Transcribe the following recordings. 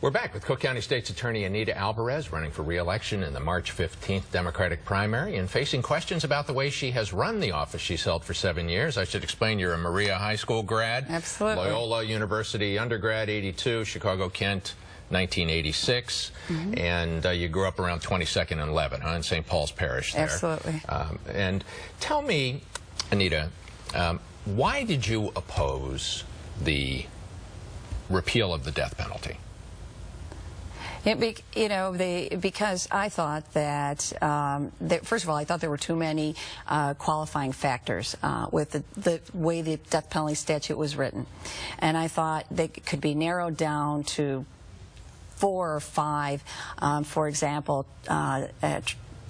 We're back with Cook County State's Attorney Anita Alvarez, running for re-election in the March 15th Democratic primary and facing questions about the way she has run the office she's held for 7 years. I should explain you're a Maria High School grad. Absolutely. Loyola University undergrad, 82, Chicago-Kent, 1986, and you grew up around 22nd and 11, in St. Paul's Parish there. Absolutely. And tell me, Anita, why did you oppose the repeal of the death penalty? Because I thought that, first of all, I thought there were too many qualifying factors with the way the death penalty statute was written. And I thought they could be narrowed down to 4 or 5, for example,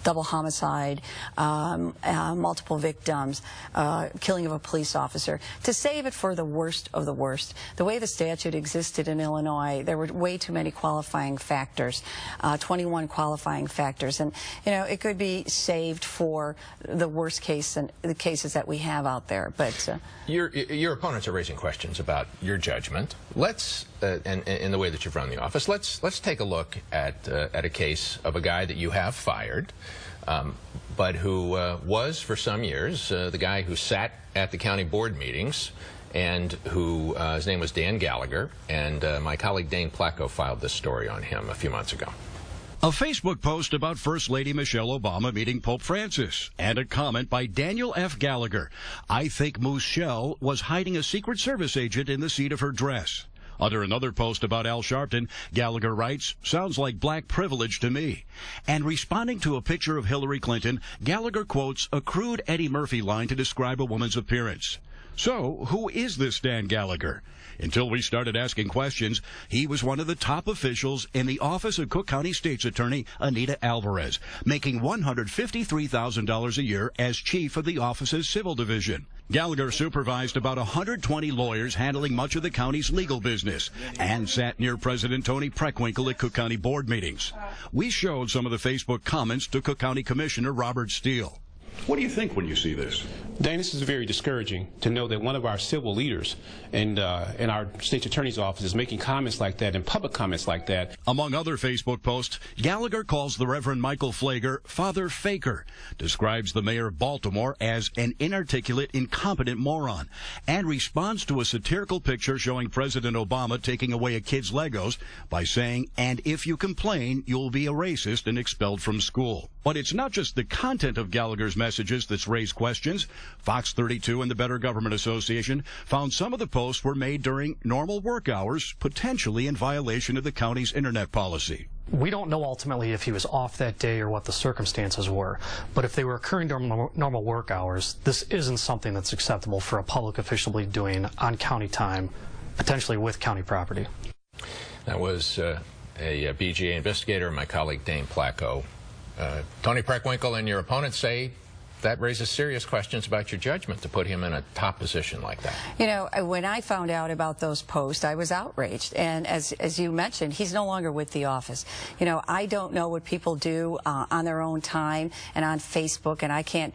double homicide, multiple victims, killing of a police officer, to save it for the worst of the worst. The way the statute existed in Illinois, there were way too many qualifying factors, 21 qualifying factors, and it could be saved for the worst case and the cases that we have out there. But your opponents are raising questions about your judgment. Let's and in the way that you've run the office. Let's take a look at a case of a guy that you have fired, but who was for some years the guy who sat at the county board meetings, and who his name was Dan Gallagher, and my colleague Dane Placco filed this story on him a few months ago. A Facebook post about First Lady Michelle Obama meeting Pope Francis, and a comment by Daniel F. Gallagher. I think Michelle was hiding a Secret Service agent in the seat of her dress. Under another post about Al Sharpton, Gallagher writes, sounds like black privilege to me. And responding to a picture of Hillary Clinton, Gallagher quotes a crude Eddie Murphy line to describe a woman's appearance. So, who is this Dan Gallagher? Until we started asking questions, he was one of the top officials in the office of Cook County State's Attorney Anita Alvarez, making $153,000 a year as chief of the office's civil division. Gallagher supervised about 120 lawyers handling much of the county's legal business and sat near President Tony Preckwinkle at Cook County board meetings. We showed some of the Facebook comments to Cook County Commissioner Robert Steele. What do you think when you see this? Dan, this is very discouraging to know that one of our civil leaders in our state's attorney's office is making comments like that and public comments like that. Among other Facebook posts, Gallagher calls the Reverend Michael Flager Father Faker, describes the mayor of Baltimore as an inarticulate, incompetent moron, and responds to a satirical picture showing President Obama taking away a kid's Legos by saying, and if you complain, you'll be a racist and expelled from school. But it's not just the content of Gallagher's messages that's raised questions. Fox 32 and the Better Government Association found some of the posts were made during normal work hours, potentially in violation of the county's internet policy. We don't know ultimately if he was off that day or what the circumstances were, but if they were occurring during normal work hours, this isn't something that's acceptable for a public official to be doing on county time, potentially with county property. That was a BGA investigator, my colleague Dane Placco. Tony Preckwinkle and your opponents say that raises serious questions about your judgment to put him in a top position like that. When I found out about those posts, I was outraged. And as you mentioned, he's no longer with the office. I don't know what people do on their own time and on Facebook, and I can't,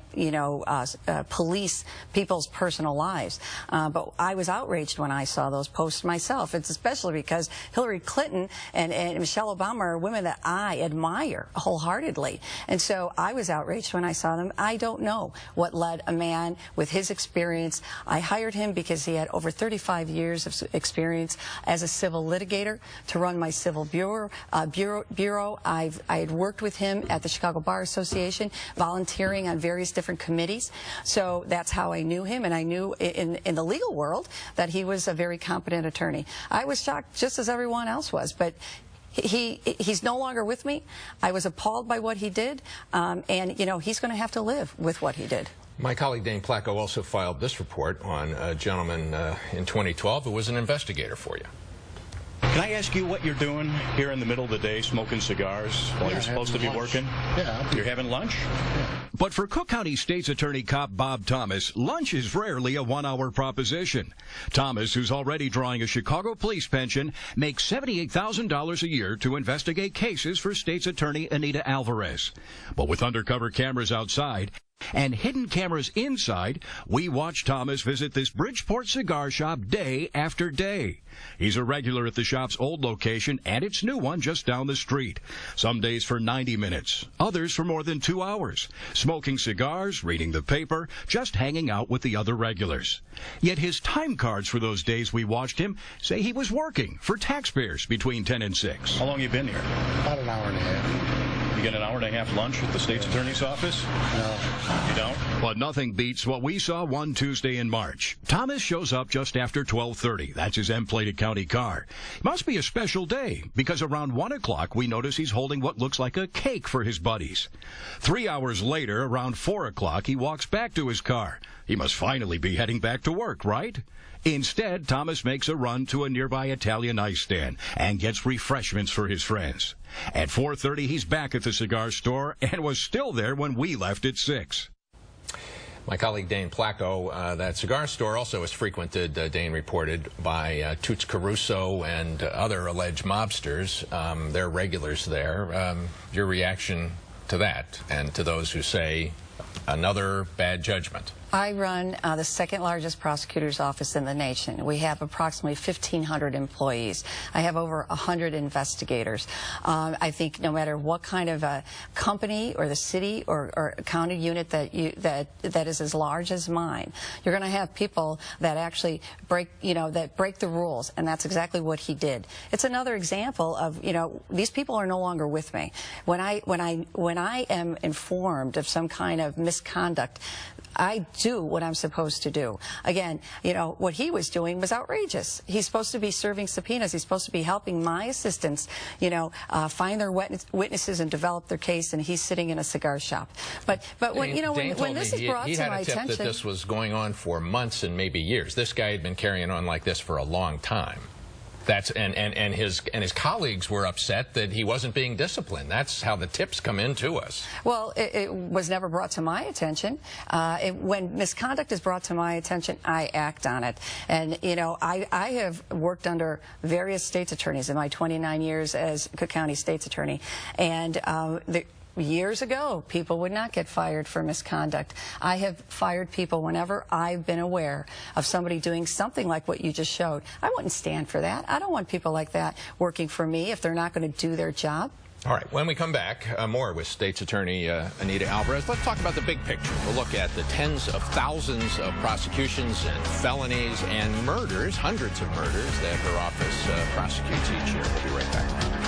police people's personal lives. But I was outraged when I saw those posts myself. It's especially because Hillary Clinton and Michelle Obama are women that I admire wholeheartedly. And so I was outraged when I saw them. I don't know what led a man with his experience. I hired him because he had over 35 years of experience as a civil litigator to run my civil bureau. I had worked with him at the Chicago Bar Association, volunteering on various different committees. So that's how I knew him, and I knew in the legal world that he was a very competent attorney. I was shocked just as everyone else was, but he's no longer with me. I was appalled by what he did, and he's going to have to live with what he did. My colleague Dane Placco also filed this report on a gentleman in 2012 who was an investigator for you. Can I ask you what you're doing here in the middle of the day, smoking cigars while you're supposed to be working? Yeah. You're having lunch? Yeah. But for Cook County State's Attorney Cop Bob Thomas, lunch is rarely a one-hour proposition. Thomas, who's already drawing a Chicago police pension, makes $78,000 a year to investigate cases for State's Attorney Anita Alvarez. But with undercover cameras outside, and hidden cameras inside, we watch Thomas visit this Bridgeport cigar shop day after day. He's a regular at the shop's old location and its new one just down the street. Some days for 90 minutes, others for more than 2 hours, smoking cigars, reading the paper, just hanging out with the other regulars. Yet his time cards for those days we watched him say he was working for taxpayers between 10 and 6. How long you been here? About an hour and a half. You get an hour and a half lunch at the state's attorney's office? No. You don't? But nothing beats what we saw one Tuesday in March. Thomas shows up just after 12:30. That's his M-plated county car. It must be a special day, because around 1 o'clock we notice he's holding what looks like a cake for his buddies. 3 hours later, around 4 o'clock, he walks back to his car. He must finally be heading back to work, right? Instead, Thomas makes a run to a nearby Italian ice stand and gets refreshments for his friends. At 4:30, he's back at the cigar store and was still there when we left at 6. My colleague Dane Placco, that cigar store also is frequented, Dane reported, by Toots Caruso and other alleged mobsters. They're regulars there. Your reaction to that and to those who say another bad judgment? I run the second largest prosecutor's office in the nation. We have approximately 1,500 employees. I have over 100 investigators. I think no matter what kind of a company or the city or county unit that is as large as mine, you're going to have people that actually break the rules, and that's exactly what he did. It's another example of, these people are no longer with me. When I am informed of some kind of misconduct, I do what I'm supposed to do. Again, what he was doing was outrageous. He's supposed to be serving subpoenas. He's supposed to be helping my assistants, find their witnesses and develop their case, and he's sitting in a cigar shop. But when this is brought to my attention, he had a tip that this was going on for months and maybe years. This guy had been carrying on like this for a long time. And his colleagues were upset that he wasn't being disciplined. That's how the tips come in to us. Well, it was never brought to my attention. When misconduct is brought to my attention, I act on it. And I have worked under various state's attorneys in my 29 years as Cook County State's Attorney, and years ago, people would not get fired for misconduct. I have fired people whenever I've been aware of somebody doing something like what you just showed. I wouldn't stand for that. I don't want people like that working for me if they're not going to do their job. All right, when we come back, more with State's Attorney Anita Alvarez. Let's talk about the big picture. We'll look at the tens of thousands of prosecutions and felonies and murders, hundreds of murders, that her office prosecutes each year. We'll be right back.